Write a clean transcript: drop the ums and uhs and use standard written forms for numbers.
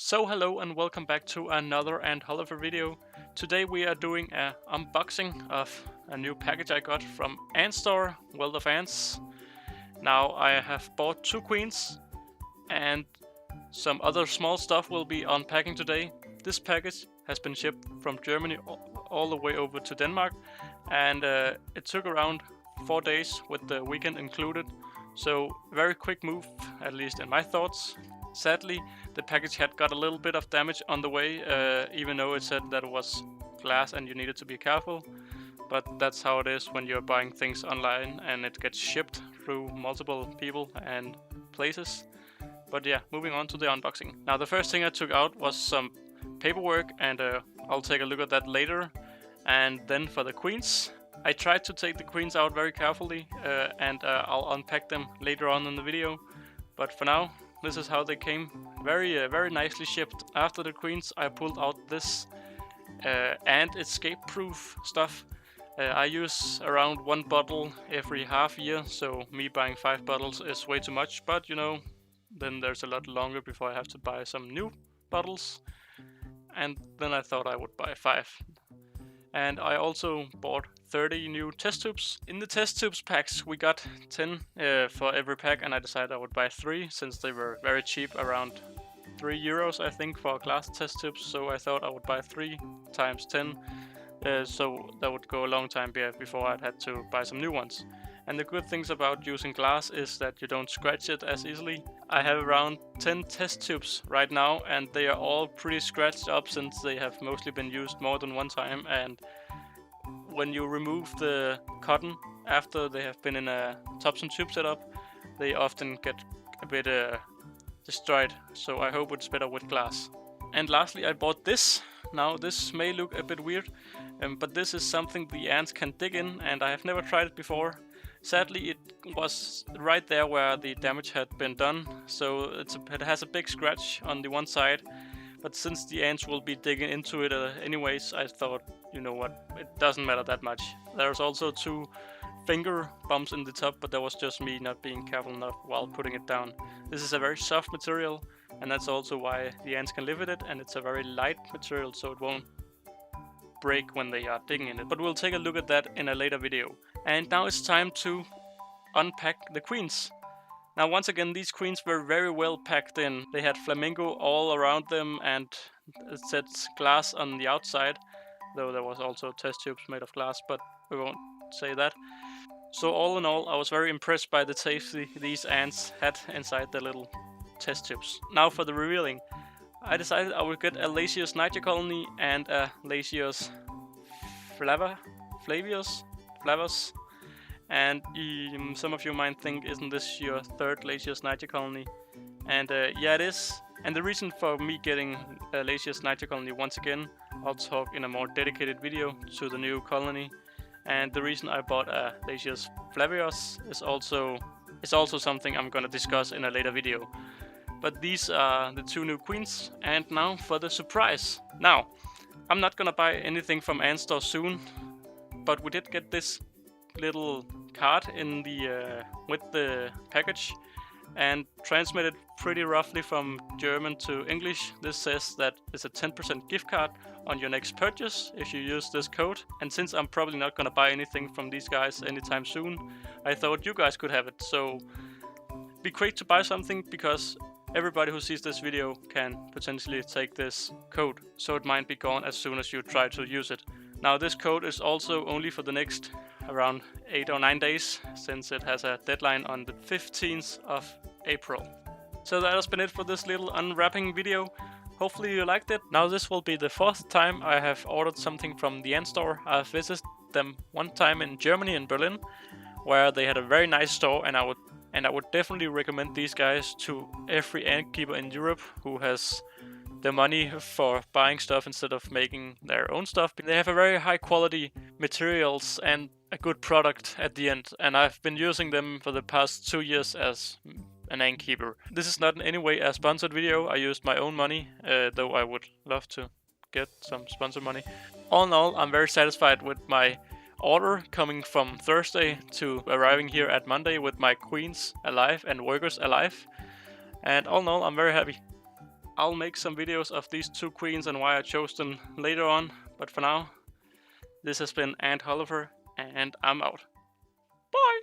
So hello and welcome back to another Ant Holleufer video. Today we are doing an unboxing of a new package I got from Antstore, World of Ants. Now I have bought 2 queens and some other small stuff will be unpacking today. This package has been shipped from Germany all the way over to Denmark, and it took around 4 days with the weekend included. So very quick move, at least in my thoughts. Sadly, the package had got a little bit of damage on the way, even though it said that it was glass and you needed to be careful. But that's how it is when you're buying things online and it gets shipped through multiple people and places. But yeah, moving on to the unboxing. Now the first thing I took out was some paperwork, and I'll take a look at that later. And then for the queens, I tried to take the queens out very carefully, and I'll unpack them later on in the video. But for now, this is how they came, very nicely shipped. After the queens, I pulled out this ant escape proof stuff. I use around 1 bottle every half year, so me buying 5 bottles is way too much, but you know, then there's a lot longer before I have to buy some new bottles, and then I thought I would buy 5. And I also bought 30 new test tubes. In the test tubes packs we got 10 for every pack, and I decided I would buy 3 since they were very cheap, around 3 euros I think for glass test tubes, so I thought I would buy 3 times 10, so that would go a long time before I'd had to buy some new ones. And the good things about using glass is that you don't scratch it as easily. I have around 10 test tubes right now, and they are all pretty scratched up since they have mostly been used more than one time. And when you remove the cotton after they have been in a tops and tube setup, they often get a bit destroyed, so I hope it's better with glass. And lastly, I bought this. Now this may look a bit weird, but this is something the ants can dig in, and I have never tried it before. Sadly, it was right there where the damage had been done, so it has a big scratch on the one side. But since the ants will be digging into it anyways, I thought, you know what, it doesn't matter that much. There's also 2 finger bumps in the top, but that was just me not being careful enough while putting it down. This is a very soft material, and that's also why the ants can live with it, and it's a very light material, so it won't break when they are digging in it. But we'll take a look at that in a later video. And now it's time to unpack the queens. Now once again, these queens were very well packed in. They had flamingo all around them, and it said glass on the outside, though there was also test tubes made of glass, but we won't say that. So all in all, I was very impressed by the safety these ants had inside the little test tubes. Now for the revealing. I decided I would get a Lacius niger colony and a Lacius flavus. And some of you might think, isn't this your 3rd Lacius niger colony? And yeah, it is. And the reason for me getting a Lacius niger colony, once again, I'll talk in a more dedicated video to the new colony. And the reason I bought a Lacius flavus is also something I'm gonna discuss in a later video. But these are the 2 new queens, and now for the surprise. Now, I'm not gonna buy anything from Antstore soon, but we did get this little card in the with the package, and transmitted pretty roughly from German to English. This says that it's a 10% gift card on your next purchase if you use this code. And since I'm probably not gonna buy anything from these guys anytime soon, I thought you guys could have it. So be quick to buy something, because everybody who sees this video can potentially take this code, so it might be gone as soon as you try to use it. Now this code is also only for the next around 8 or 9 days, since it has a deadline on the 15th of April. So that has been it for this little unwrapping video. Hopefully you liked it. Now this will be the 4th time I have ordered something from the Antstore. I've visited them one time in Germany, in Berlin, where they had a very nice store, and I would definitely recommend these guys to every ant keeper in Europe who has the money for buying stuff instead of making their own stuff. They have a very high quality materials and a good product at the end, and I've been using them for the past 2 years as an ant keeper. This is not in any way a sponsored video. I used my own money, though I would love to get some sponsor money. All in all, I'm very satisfied with my order coming from Thursday to arriving here at Monday with my queens alive and workers alive. And all in all, I'm very happy. I'll make some videos of these two queens and why I chose them later on, but for now, this has been Ant Holleufer, and I'm out. Bye!